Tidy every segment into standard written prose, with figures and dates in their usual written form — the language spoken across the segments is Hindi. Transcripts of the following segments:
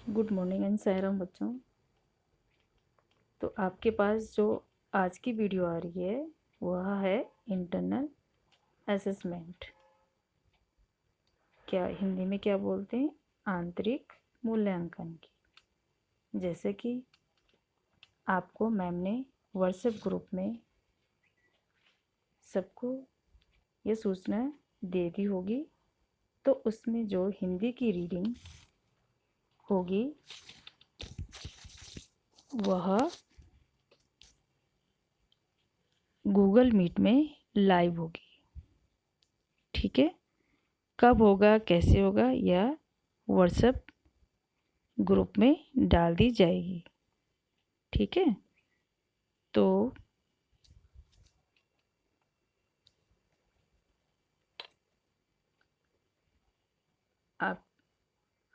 गुड मॉर्निंग एंड सायराम बच्चों। तो आपके पास जो आज की वीडियो आ रही है वह है इंटरनल असेसमेंट। क्या हिंदी में क्या बोलते हैं? आंतरिक मूल्यांकन की। जैसे कि आपको मैम ने व्हाट्सएप ग्रुप में सबको ये सूचना दे दी होगी। तो उसमें जो हिंदी की रीडिंग होगी वह गूगल मीट में लाइव होगी। ठीक है, कब होगा, कैसे होगा, यह व्हाट्सएप ग्रुप में डाल दी जाएगी। ठीक है, तो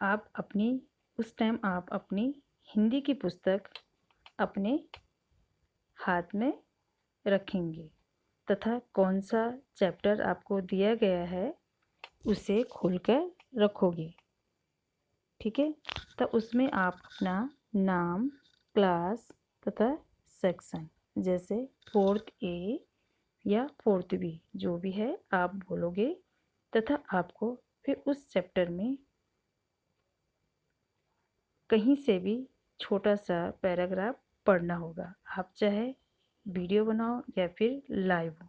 आप अपनी उस टाइम आप अपनी हिंदी की पुस्तक अपने हाथ में रखेंगे तथा कौन सा चैप्टर आपको दिया गया है उसे खोलकर रखोगे। ठीक है, तो उसमें आप अपना नाम, क्लास तथा सेक्शन, जैसे 4th A या 4th B जो भी है आप बोलोगे तथा आपको फिर उस चैप्टर में कहीं से भी छोटा सा पैराग्राफ पढ़ना होगा। आप चाहे वीडियो बनाओ या फिर लाइव हो,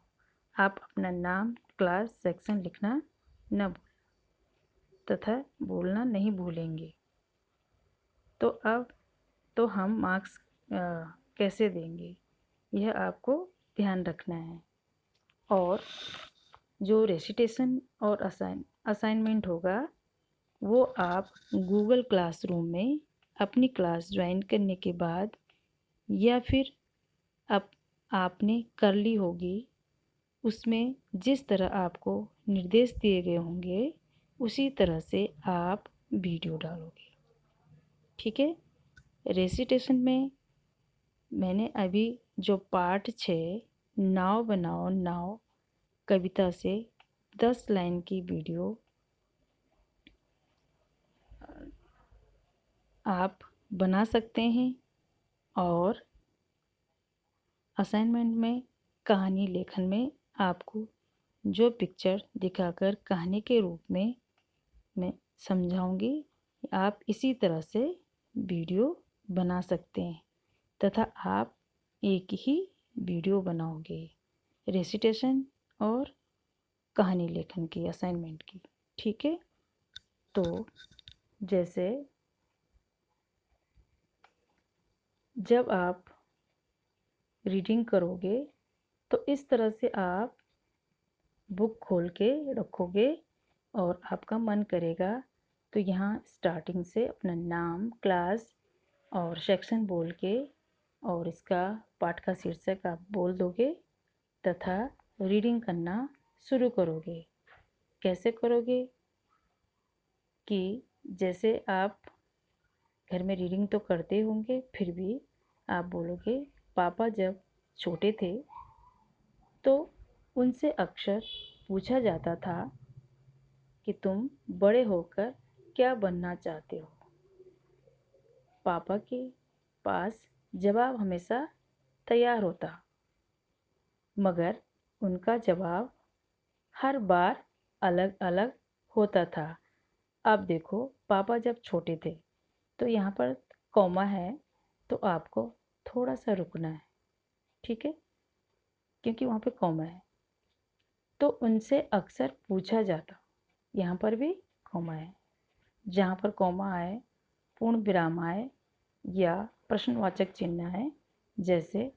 आप अपना नाम, क्लास, सेक्शन लिखना न भूलें तथा बोलना नहीं भूलेंगे। तो अब तो हम मार्क्स कैसे देंगे यह आपको ध्यान रखना है। और जो रेसिटेशन और असाइनमेंट होगा वो आप गूगल क्लासरूम में अपनी क्लास ज्वाइन करने के बाद या फिर अब आपने कर ली होगी, उसमें जिस तरह आपको निर्देश दिए गए होंगे उसी तरह से आप वीडियो डालोगे। ठीक है, रेसिटेशन में मैंने अभी जो पार्ट 6 नाव बनाओ नाव कविता से 10 लाइन की वीडियो आप बना सकते हैं। और असाइनमेंट में कहानी लेखन में आपको जो पिक्चर दिखाकर कहानी के रूप में मैं समझाऊंगी, आप इसी तरह से वीडियो बना सकते हैं तथा आप एक ही वीडियो बनाओगे रेसिटेशन और कहानी लेखन की, असाइनमेंट की। ठीक है, तो जैसे जब आप रीडिंग करोगे तो इस तरह से आप बुक खोल के रखोगे और आपका मन करेगा तो यहाँ स्टार्टिंग से अपना नाम, क्लास और सेक्शन बोल के और इसका पाठ का शीर्षक आप बोल दोगे तथा रीडिंग करना शुरू करोगे। कैसे करोगे कि जैसे आप घर में रीडिंग तो करते होंगे फिर भी आप बोलोगे पापा जब छोटे थे तो उनसे अक्सर पूछा जाता था कि तुम बड़े होकर क्या बनना चाहते हो। पापा के पास जवाब हमेशा तैयार होता मगर उनका जवाब हर बार अलग अलग होता था। अब देखो, पापा जब छोटे थे तो यहाँ पर कॉमा है तो आपको थोड़ा सा रुकना है। ठीक है, क्योंकि वहाँ पे कॉमा है तो उनसे अक्सर पूछा जाता। यहाँ पर भी कॉमा है, जहाँ पर कॉमा आए, पूर्ण विराम आए या प्रश्नवाचक चिन्ह है, जैसे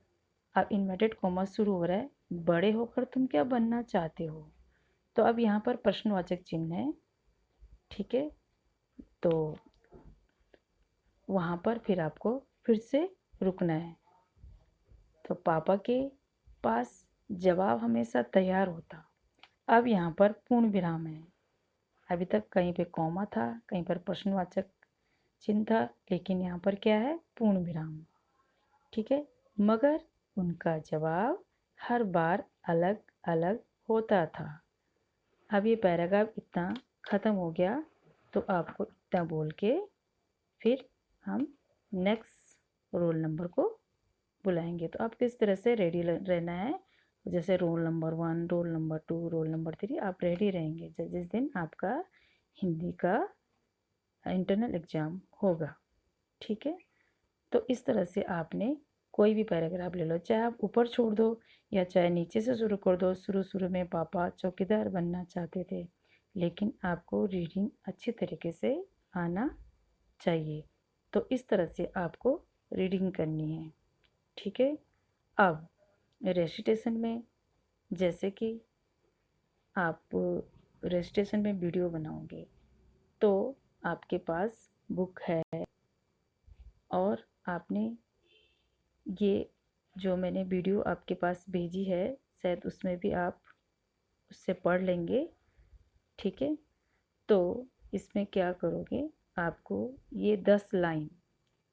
अब इन्वर्टेड कॉमा शुरू हो रहा है, बड़े होकर तुम क्या बनना चाहते हो, तो अब यहाँ पर प्रश्नवाचक चिन्ह है। ठीक है, तो वहाँ पर फिर आपको फिर से रुकना है। तो पापा के पास जवाब हमेशा तैयार होता। अब यहाँ पर पूर्ण विराम है। अभी तक कहीं पे कॉमा था, कहीं पर प्रश्नवाचक चिन्ह था, लेकिन यहाँ पर क्या है, पूर्ण विराम। ठीक है, मगर उनका जवाब हर बार अलग अलग होता था। अब ये पैराग्राफ इतना ख़त्म हो गया तो आपको इतना बोल के फिर हम नेक्स्ट रोल नंबर को बुलाएंगे। तो आप किस तरह से रेडी रहना है, जैसे roll number 1, roll number 2, roll number 3, आप रेडी रहेंगे जिस दिन आपका हिंदी का इंटरनल एग्ज़ाम होगा। ठीक है, तो इस तरह से आपने कोई भी पैराग्राफ ले लो, चाहे आप ऊपर छोड़ दो या चाहे नीचे से शुरू कर दो। शुरू में पापा चौकीदार बनना चाहते थे, लेकिन आपको रीडिंग अच्छी तरीके से आना चाहिए। तो इस तरह से आपको रीडिंग करनी है। ठीक है, अब रेसिटेशन में, जैसे कि आप रेसिटेशन में वीडियो बनाओगे तो आपके पास बुक है और आपने ये जो मैंने वीडियो आपके पास भेजी है, शायद उसमें भी आप उससे पढ़ लेंगे। ठीक है, तो इसमें क्या करोगे, आपको ये 10 लाइन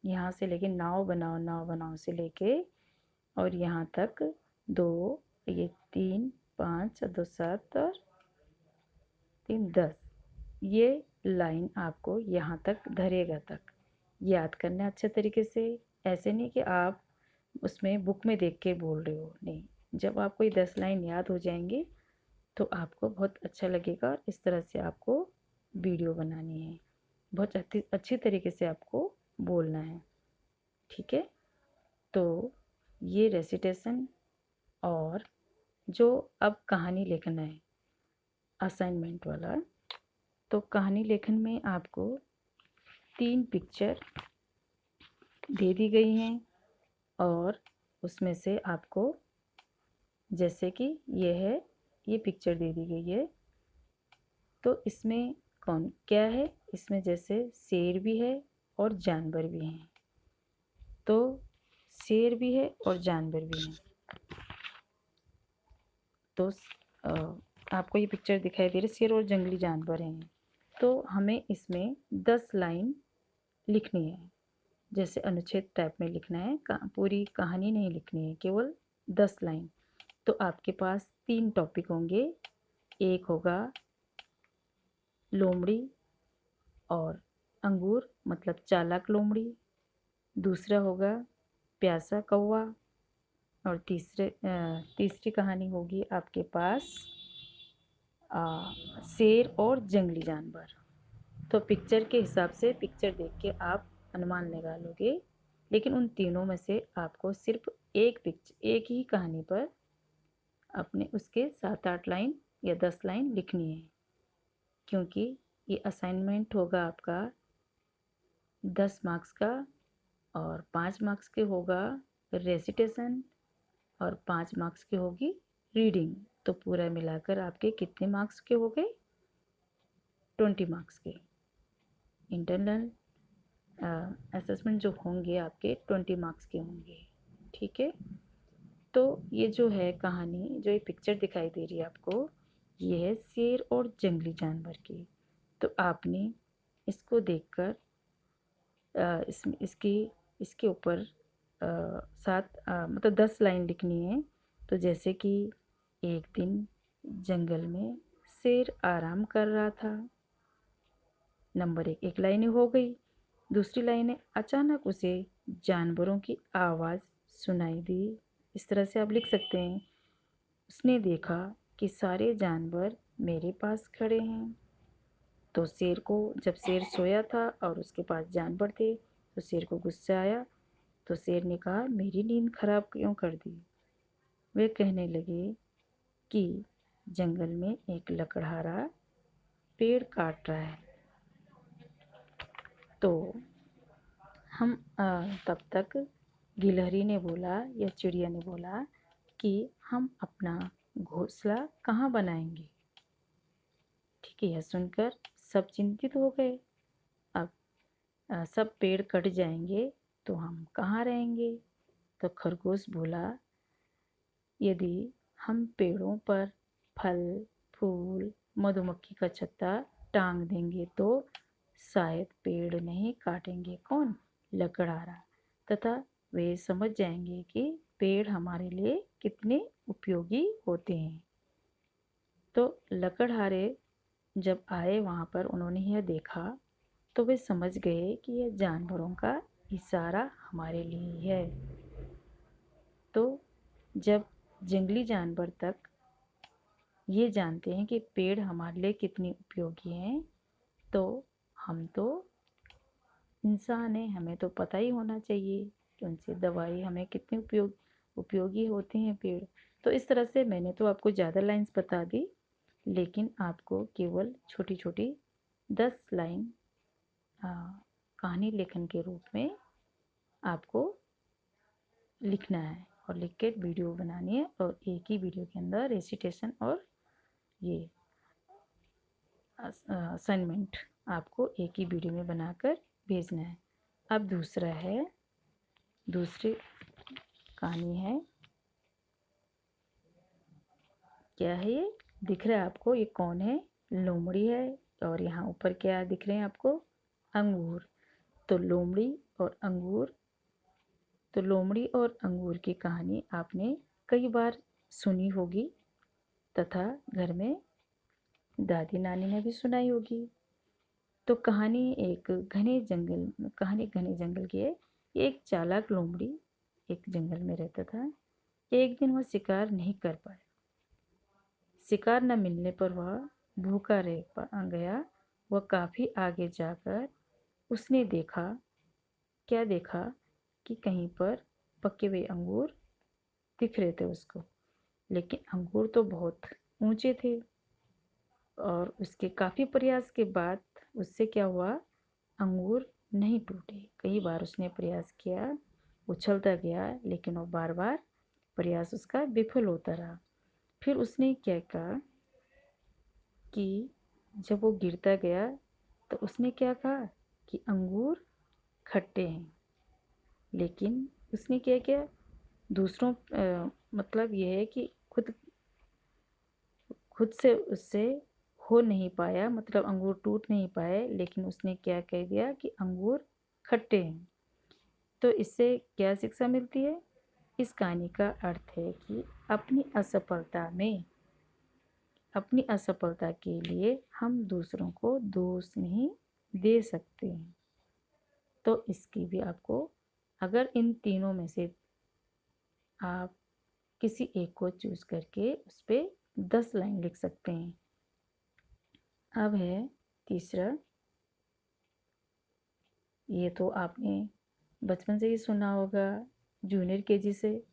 यहाँ से लेके नाव बनाओ से लेके और यहाँ तक 2, ये 3, 5 और 2 7 और 3 10, ये लाइन आपको यहाँ तक धरेगा तक याद करना अच्छे तरीके से। ऐसे नहीं कि आप उसमें बुक में देख के बोल रहे हो, नहीं। जब आपको ये 10 लाइन याद हो जाएंगी तो आपको बहुत अच्छा लगेगा और इस तरह से आपको वीडियो बनानी है। बहुत अच्छी तरीके से आपको बोलना है। ठीक है, तो ये रेसिटेशन और जो अब कहानी लिखना है असाइनमेंट वाला, तो कहानी लेखन में आपको 3 पिक्चर दे दी गई हैं और उसमें से आपको, जैसे कि ये पिक्चर दे दी गई है, तो इसमें कौन क्या है, इसमें जैसे शेर भी है और जानवर भी हैं। तो शेर भी है और जानवर भी हैं। तो आपको ये पिक्चर दिखाई दे रही है, शेर और जंगली जानवर हैं। तो हमें इसमें 10 लाइन लिखनी है, जैसे अनुच्छेद टाइप में लिखना है, पूरी कहानी नहीं लिखनी है, केवल 10 लाइन। तो आपके पास 3 टॉपिक होंगे, एक होगा लोमड़ी और अंगूर मतलब चालाक लोमड़ी, दूसरा होगा प्यासा कौवा और तीसरी कहानी होगी आपके पास शेर और जंगली जानवर। तो पिक्चर के हिसाब से पिक्चर देख के आप अनुमान लगा लोगे, लेकिन उन तीनों में से आपको सिर्फ एक ही कहानी पर अपने उसके 7-8 लाइन या 10 लाइन लिखनी है, क्योंकि ये असाइनमेंट होगा आपका 10 मार्क्स का और 5 मार्क्स के होगा रेसिटेशन और 5 मार्क्स की होगी रीडिंग। तो पूरा मिलाकर आपके कितने मार्क्स के हो गए, 20 मार्क्स के। इंटरनल असेसमेंट जो होंगे आपके 20 मार्क्स के होंगे। ठीक है, तो ये जो है कहानी, जो ये पिक्चर दिखाई दे रही है आपको, ये है शेर और जंगली जानवर की। तो आपने इसको देखकर इसके ऊपर 10 लाइन लिखनी है। तो जैसे कि एक दिन जंगल में शेर आराम कर रहा था। नंबर 1 लाइन हो गई। दूसरी लाइन है, अचानक उसे जानवरों की आवाज़ सुनाई दी। इस तरह से आप लिख सकते हैं, उसने देखा कि सारे जानवर मेरे पास खड़े हैं। तो जब शेर सोया था और उसके पास जानवर थे, तो शेर को गुस्सा आया। तो शेर ने कहा, मेरी नींद खराब क्यों कर दी। वे कहने लगे कि जंगल में एक लकड़हारा पेड़ काट रहा है। तो हम तब तक गिलहरी ने बोला या चिड़िया ने बोला कि हम अपना घोंसला कहाँ बनाएंगे। ठीक है, यह सुनकर सब चिंतित हो गए। अब सब पेड़ कट जाएंगे तो हम कहाँ रहेंगे। तो खरगोश बोला, यदि हम पेड़ों पर फल फूल मधुमक्खी का छत्ता टांग देंगे तो शायद पेड़ नहीं काटेंगे कौन, लकड़हारा, तथा वे समझ जाएंगे कि पेड़ हमारे लिए कितने उपयोगी होते हैं। तो लकड़हारे जब आए वहाँ पर, उन्होंने यह देखा तो वे समझ गए कि यह जानवरों का इशारा हमारे लिए ही है। तो जब जंगली जानवर तक ये जानते हैं कि पेड़ हमारे लिए कितनी उपयोगी हैं, तो हम तो इंसान हैं, हमें तो पता ही होना चाहिए कि उनसे दवाई हमें कितनी उपयोगी होते हैं पेड़। तो इस तरह से मैंने तो आपको ज़्यादा लाइंस बता दी, लेकिन आपको केवल छोटी छोटी 10 लाइन कहानी लेखन के रूप में आपको लिखना है और लिख के वीडियो बनानी है, और एक ही वीडियो के अंदर रेसिटेशन और ये असाइनमेंट आपको एक ही वीडियो में बनाकर भेजना है। अब दूसरी कहानी है, क्या है ये दिख रहा है आपको, ये कौन है? लोमड़ी है। और यहाँ ऊपर क्या दिख रहे हैं आपको? अंगूर। तो लोमड़ी और अंगूर, तो लोमड़ी और अंगूर की कहानी आपने कई बार सुनी होगी तथा घर में दादी नानी ने भी सुनाई होगी। तो कहानी घने जंगल की है। एक चालाक लोमड़ी एक जंगल में रहता था। एक दिन वह शिकार नहीं कर पाया। शिकार न मिलने पर वह भूखा रह गया। वह काफी आगे जाकर उसने क्या देखा कि कहीं पर पके हुए अंगूर दिख रहे थे उसको, लेकिन अंगूर तो बहुत ऊंचे थे। और उसके काफी प्रयास के बाद उससे क्या हुआ, अंगूर नहीं टूटे। कई बार उसने प्रयास किया, उछलता गया, लेकिन वो बार बार प्रयास उसका विफल होता रहा। फिर उसने क्या कहा कि जब वो गिरता गया तो उसने क्या कहा कि अंगूर खट्टे हैं। लेकिन उसने क्या किया, दूसरों मतलब यह है कि खुद से उससे हो नहीं पाया, मतलब अंगूर टूट नहीं पाए, लेकिन उसने क्या कह दिया कि अंगूर खट्टे हैं। तो इससे क्या शिक्षा मिलती है? इस कहानी का अर्थ है कि अपनी असफलता के लिए हम दूसरों को दोष नहीं दे सकते हैं। तो इसकी भी आपको, अगर इन तीनों में से आप किसी एक को चूज करके उस पर 10 लाइन लिख सकते हैं। अब है तीसरा। ये तो आपने बचपन से ही सुना होगा, जूनियर केजी से,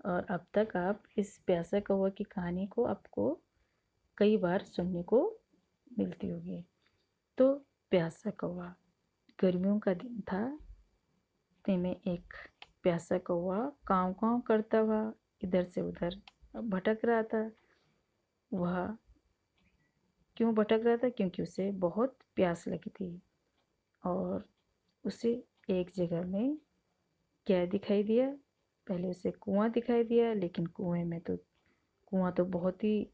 और अब तक आप इस प्यासा कौवा की कहानी को आपको कई बार सुनने को मिलती होगी। तो प्यासा कौवा, गर्मियों का दिन था। इतने में एक प्यासा कौवा काँव काँव करता हुआ इधर से उधर भटक रहा था। वह क्यों भटक रहा था? क्योंकि उसे बहुत प्यास लगी थी। और उसे एक जगह में क्या दिखाई दिया? पहले उसे कुआं दिखाई दिया, लेकिन कुआं तो बहुत ही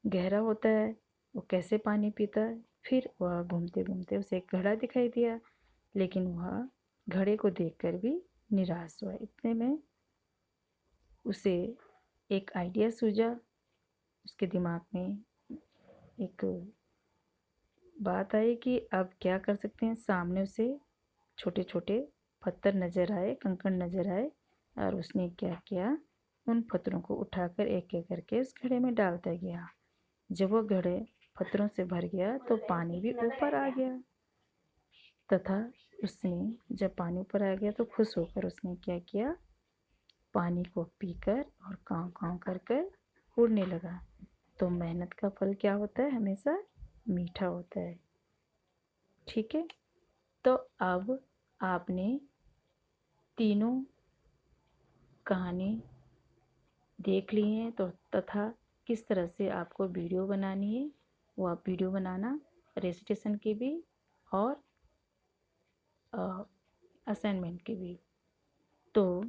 गहरा होता है, वो कैसे पानी पीता है? फिर वह घूमते घूमते उसे एक घड़ा दिखाई दिया, लेकिन वह घड़े को देखकर भी निराश हुआ। इतने में उसे एक आइडिया सूझा। उसके दिमाग में एक बात आई कि अब क्या कर सकते हैं। सामने उसे छोटे छोटे पत्थर नज़र आए, कंकड़ नज़र आए, और उसने क्या किया, उन पत्थरों को उठाकर एक एक करके उस घड़े में डालता गया। जब वो घड़े पत्थरों से भर गया तो पानी भी ऊपर आ गया, तथा उसने जब पानी ऊपर आ गया तो खुश होकर उसने क्या किया, पानी को पीकर और काँव काँव कर कर उड़ने लगा। तो मेहनत का फल क्या होता है? हमेशा मीठा होता है। ठीक है, तो अब आपने तीनों कहानी देख ली हैं, तो तथा किस तरह से आपको वीडियो बनानी है, वो आप वीडियो बनाना, रेसिटेशन की भी और असाइनमेंट की भी। तो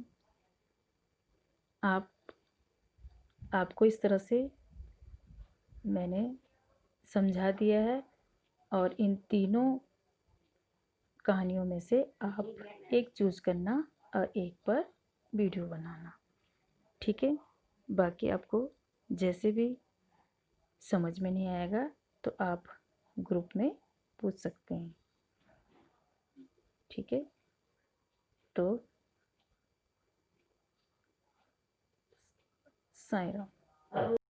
आपको इस तरह से मैंने समझा दिया है, और इन तीनों कहानियों में से आप एक चूज करना और एक पर वीडियो बनाना। ठीक है, बाकी आपको जैसे भी समझ में नहीं आएगा तो आप ग्रुप में पूछ सकते हैं। ठीक है, तो साईं राम।